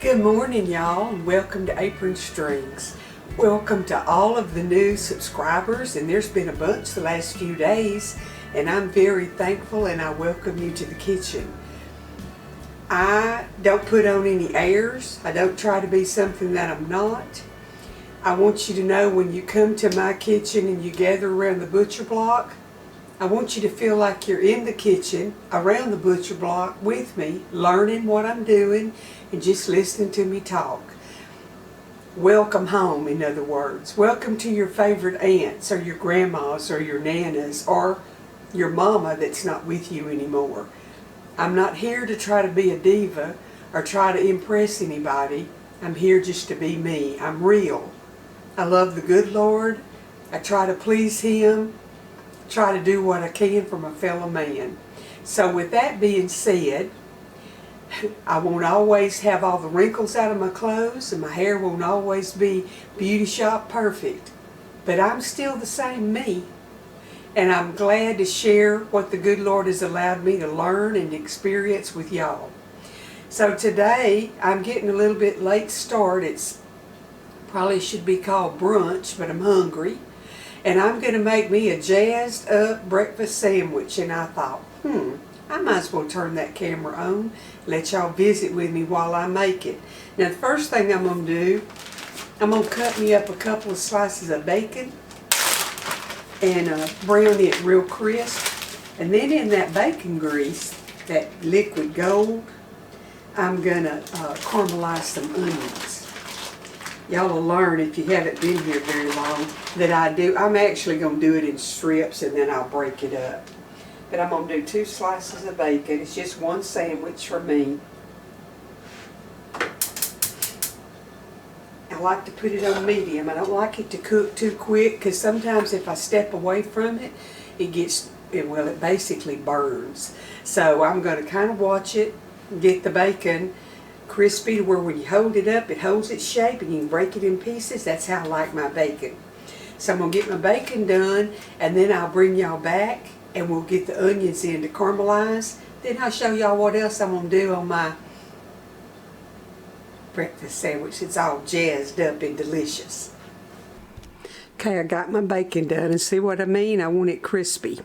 Good morning, y'all, and welcome to Apron Strings. Welcome to all of the new subscribers, and there's been a bunch the last few days, and I'm very thankful, and I welcome you to the kitchen. I don't put on any airs. I don't try to be something that I'm not. I want you to know when you come to my kitchen and you gather around the butcher block, I want you to feel like you're in the kitchen, around the butcher block with me, learning what I'm doing and just listening to me talk. Welcome home, in other words. Welcome to your favorite aunts or your grandmas or your nanas or your mama that's not with you anymore. I'm not here to try to be a diva or try to impress anybody. I'm here just to be me. I'm real. I love the good Lord. I try to please Him. Try to do what I can for my fellow man. So with that being said, I won't always have all the wrinkles out of my clothes, and my hair won't always be beauty shop perfect, but I'm still the same me, and I'm glad to share what the good Lord has allowed me to learn and experience with y'all. So today I'm getting a little bit late start. It's probably should be called brunch, but I'm hungry. And I'm going to make me a jazzed up breakfast sandwich. And I thought, I might as well turn that camera on, let y'all visit with me while I make it. Now the first thing I'm going to do, I'm going to cut me up a couple of slices of bacon and brown it real crisp. And then in that bacon grease, that liquid gold, I'm going to caramelize some onions. Y'all will learn, if you haven't been here very long, that I do. I'm actually going to do it in strips and then I'll break it up. But I'm going to do 2 slices of bacon. It's just one sandwich for me. I like to put it on medium. I don't like it to cook too quick because sometimes if I step away from it, it gets, well, it basically burns. So I'm going to kind of watch it, get the bacon crispy to where when you hold it up, it holds its shape and you can break it in pieces. That's how I like my bacon. So I'm going to get my bacon done, and then I'll bring y'all back and we'll get the onions in to caramelize. Then I'll show y'all what else I'm going to do on my breakfast sandwich. It's all jazzed up and delicious. Okay, I got my bacon done, and see what I mean? I want it crispy.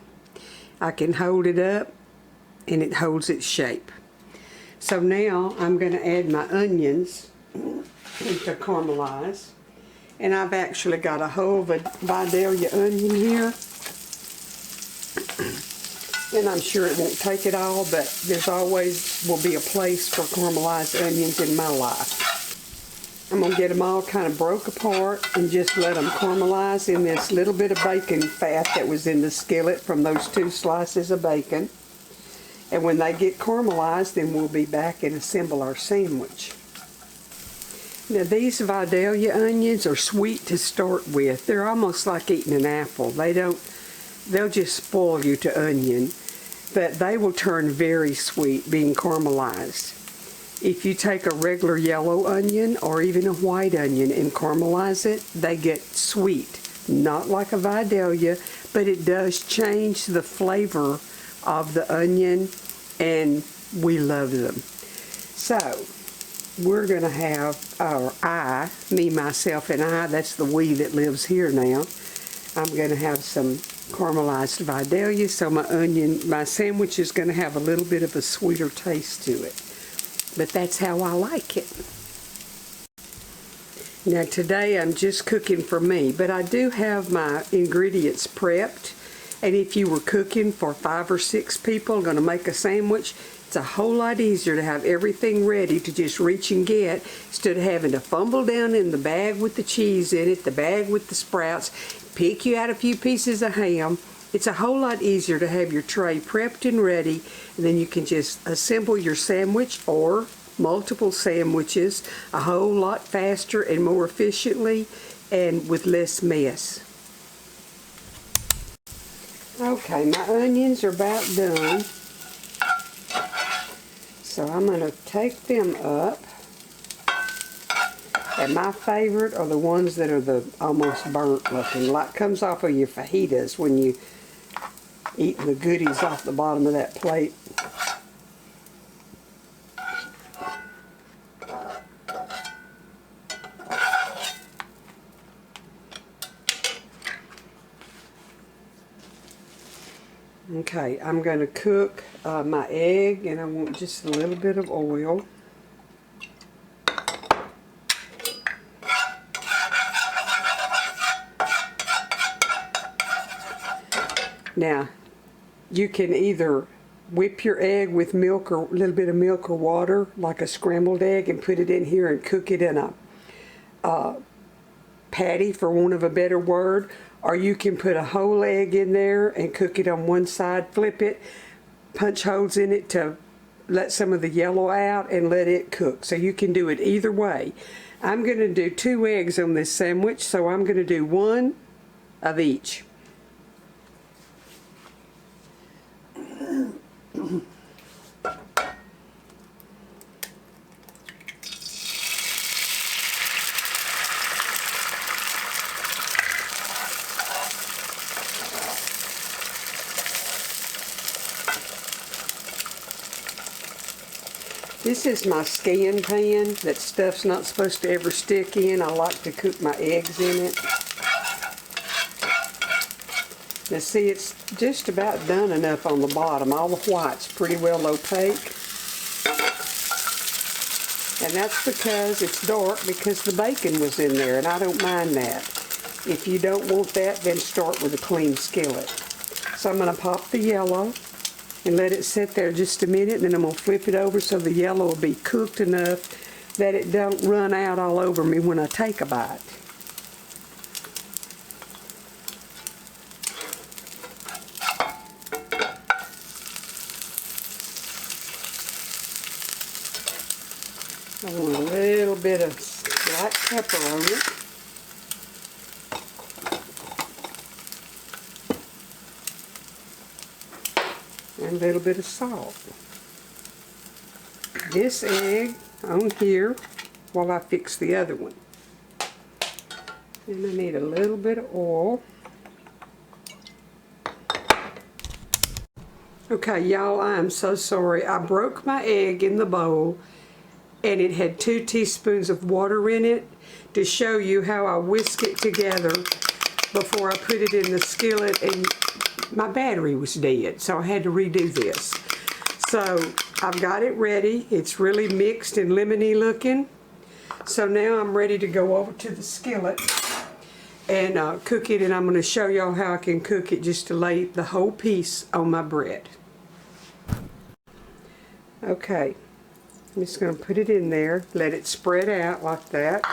I can hold it up and it holds its shape. So now I'm going to add my onions to caramelize. And I've actually got a whole Vidalia onion here. And I'm sure it won't take it all, but there's always will be a place for caramelized onions in my life. I'm going to get them all kind of broke apart and just let them caramelize in this little bit of bacon fat that was in the skillet from those 2 slices of bacon. And when they get caramelized, then we'll be back and assemble our sandwich. Now these Vidalia onions are sweet to start with. They're almost like eating an apple. They'll just spoil you to onion, but they will turn very sweet being caramelized. If you take a regular yellow onion or even a white onion and caramelize it, they get sweet. Not like a Vidalia, but it does change the flavor of the onion, and we love them. So we're going to have me, myself, and I, that's the we that lives here now. I'm going to have some caramelized Vidalia, so my sandwich is going to have a little bit of a sweeter taste to it. But that's how I like it. Now today I'm just cooking for me, but I do have my ingredients prepped. And if you were cooking for 5 or 6 people, going to make a sandwich, it's a whole lot easier to have everything ready to just reach and get instead of having to fumble down in the bag with the cheese in it, the bag with the sprouts, pick you out a few pieces of ham. It's a whole lot easier to have your tray prepped and ready, and then you can just assemble your sandwich or multiple sandwiches a whole lot faster and more efficiently and with less mess. Okay, my onions are about done, so I'm going to take them up, and my favorite are the ones that are the almost burnt looking, like comes off of your fajitas when you eat the goodies off the bottom of that plate. Okay, I'm going to cook my egg, and I want just a little bit of oil. Now, you can either whip your egg with milk or a little bit of milk or water, like a scrambled egg, and put it in here and cook it in a patty, for want of a better word, or you can put a whole egg in there and cook it on one side, flip it, punch holes in it to let some of the yellow out and let it cook. So you can do it either way. I'm going to do 2 eggs on this sandwich, so I'm going to do 1 of each. This is my scan pan that stuff's not supposed to ever stick in. I like to cook my eggs in it. Now see, it's just about done enough on the bottom. All the white's pretty well opaque. And that's because it's dark, because the bacon was in there, and I don't mind that. If you don't want that, then start with a clean skillet. So I'm going to pop the yellow and let it sit there just a minute, and then I'm going to flip it over so the yellow will be cooked enough that it don't run out all over me when I take a bite. I want a little bit of black pepper on it. And a little bit of salt. This egg on here while I fix the other one. And I need a little bit of oil. Okay, y'all, I am so sorry. I broke my egg in the bowl, and it had 2 teaspoons of water in it, to show you how I whisk it together before I put it in the skillet, and my battery was dead, so I had to redo this. So I've got it ready. It's really mixed and lemony looking. So now I'm ready to go over to the skillet and cook it, and I'm going to show y'all how I can cook it just to lay the whole piece on my bread. Okay, I'm just going to put it in there, let it spread out like that.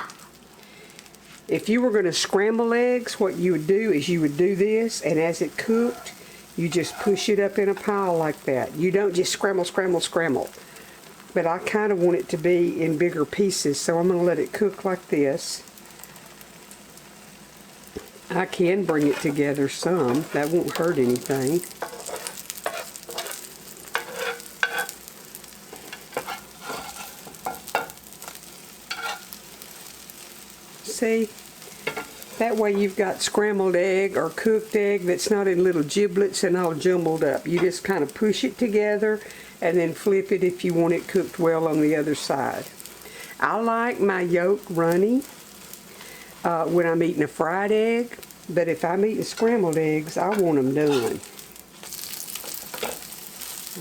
If you were going to scramble eggs, what you would do is you would do this, and as it cooked, you just push it up in a pile like that. You don't just scramble, scramble, scramble. But I kind of want it to be in bigger pieces, so I'm going to let it cook like this. I can bring it together some. That won't hurt anything. See? That way you've got scrambled egg or cooked egg that's not in little giblets and all jumbled up. You just kind of push it together and then flip it if you want it cooked well on the other side. I like my yolk runny when I'm eating a fried egg, but if I'm eating scrambled eggs, I want them done.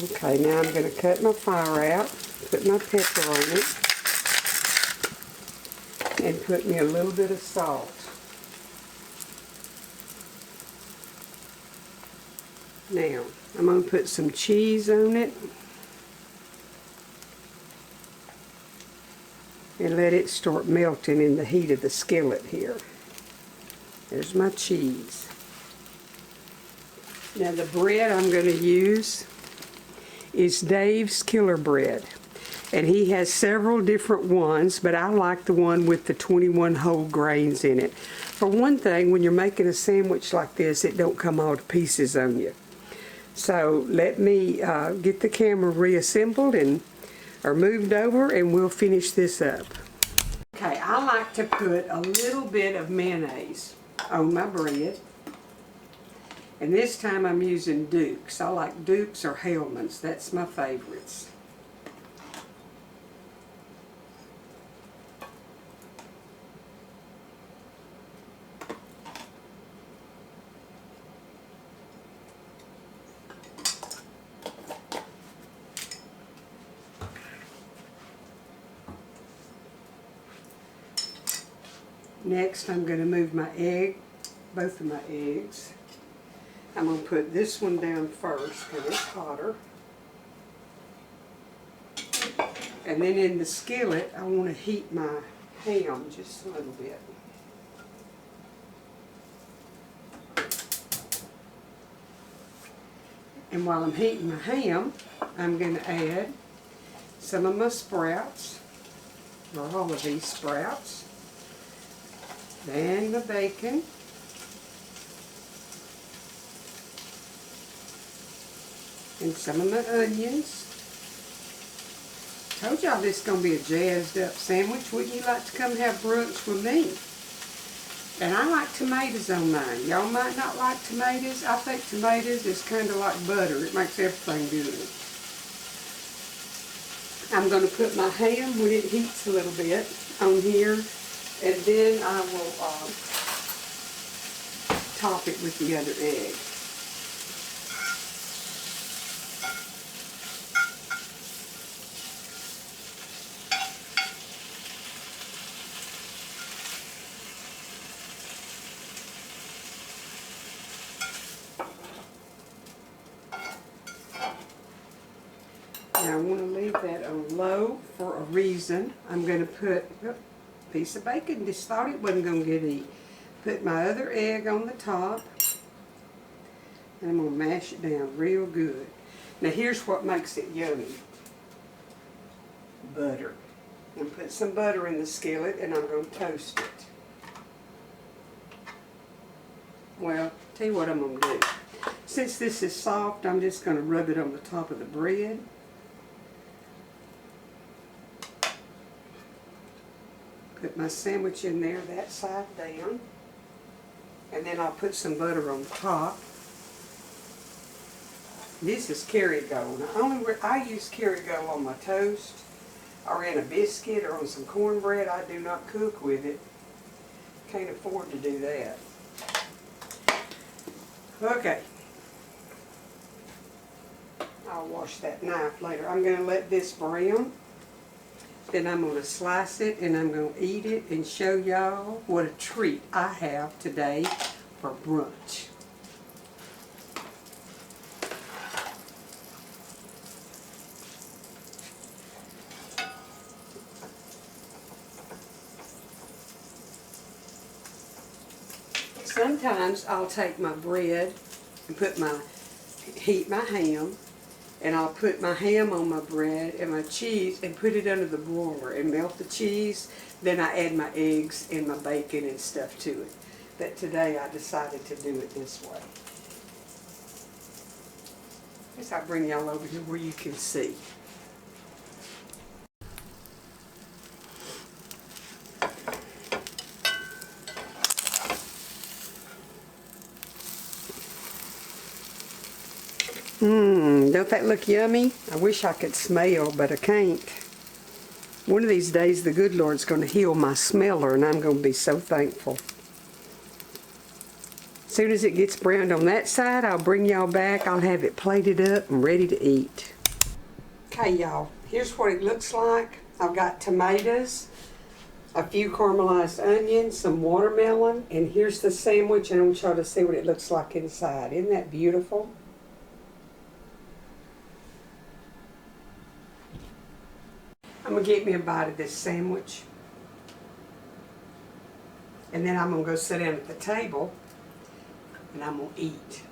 Okay, now I'm going to cut my fire out, put my pepper on it, and put me a little bit of salt. Now, I'm going to put some cheese on it and let it start melting in the heat of the skillet here. There's my cheese. Now the bread I'm going to use is Dave's Killer Bread. And he has several different ones, but I like the one with the 21 whole grains in it. For one thing, when you're making a sandwich like this, it don't come all to pieces on you. So let me get the camera reassembled or moved over, and we'll finish this up. Okay, I like to put a little bit of mayonnaise on my bread. And this time I'm using Duke's. I like Duke's or Hellman's. That's my favorites. Next, I'm going to move my egg, both of my eggs. I'm going to put this one down first because it's hotter. And then in the skillet, I want to heat my ham just a little bit. And while I'm heating my ham, I'm going to add some of my sprouts, or all of these sprouts, and the bacon, and some of my onions. Told y'all this is going to be a jazzed up sandwich. Wouldn't you like to come have brunch with me? And I like tomatoes on mine. Y'all might not like tomatoes. I think tomatoes is kind of like butter. It makes everything good. I'm going to put my ham when it heats a little bit on here. And then I will top it with the other egg. Now I want to leave that on low for a reason. I'm going to put a piece of bacon. Just thought it wasn't going to get eaten. Put my other egg on the top. And I'm going to mash it down real good. Now here's what makes it yummy. Butter. I'm going to put some butter in the skillet and I'm going to toast it. Well, tell you what I'm going to do. Since this is soft, I'm just going to rub it on the top of the bread. Put my sandwich in there that side down. And then I'll put some butter on top. This is Kerrygold. I use Kerrygold on my toast or in a biscuit or on some cornbread. I do not cook with it. Can't afford to do that. Okay. I'll wash that knife later. I'm going to let this brown. Then I'm going to slice it and I'm going to eat it and show y'all what a treat I have today for brunch. Sometimes I'll take my bread and heat my ham. And I'll put my ham on my bread and my cheese and put it under the broiler and melt the cheese. Then I add my eggs and my bacon and stuff to it. But today I decided to do it this way. I guess I'll bring y'all over here where you can see. Don't that look yummy? I wish I could smell, but I can't. One of these days, the good Lord's going to heal my smeller, and I'm going to be so thankful. As soon as it gets browned on that side, I'll bring y'all back. I'll have it plated up and ready to eat. Okay, y'all. Here's what it looks like. I've got tomatoes, a few caramelized onions, some watermelon, and here's the sandwich, and I want y'all to see what it looks like inside. Isn't that beautiful? I'm going to get me a bite of this sandwich. And then I'm going to go sit down at the table and I'm going to eat.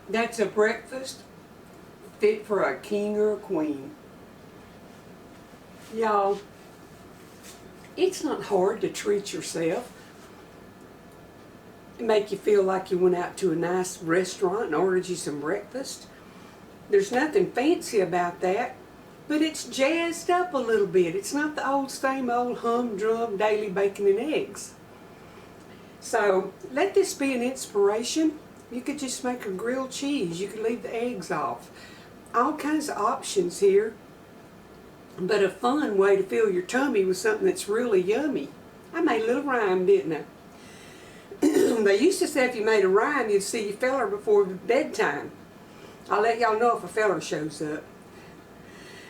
That's a breakfast fit for a king or a queen. Y'all, it's not hard to treat yourself and make you feel like you went out to a nice restaurant and ordered you some breakfast. There's nothing fancy about that, but it's jazzed up a little bit. It's not the same old humdrum daily bacon and eggs. So let this be an inspiration. You could just make a grilled cheese. You could leave the eggs off. All kinds of options here. But a fun way to fill your tummy with something that's really yummy. I made a little rhyme, didn't I? They used to say if you made a rhyme, you'd see your feller before bedtime. I'll let y'all know if a feller shows up.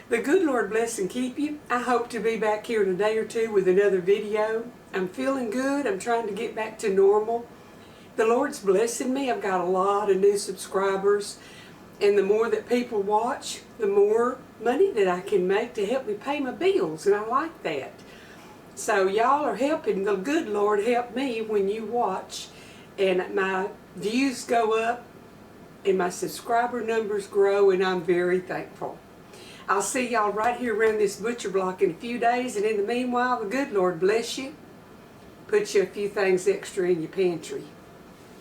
The good Lord bless and keep you. I hope to be back here in a day or two with another video. I'm feeling good. I'm trying to get back to normal. The Lord's blessing me. I've got a lot of new subscribers. And the more that people watch, the more money that I can make to help me pay my bills. And I like that. So y'all are helping. The good Lord help me when you watch. And my views go up. And my subscriber numbers grow. And I'm very thankful. I'll see y'all right here around this butcher block in a few days. And in the meanwhile, the good Lord bless you. Put you a few things extra in your pantry.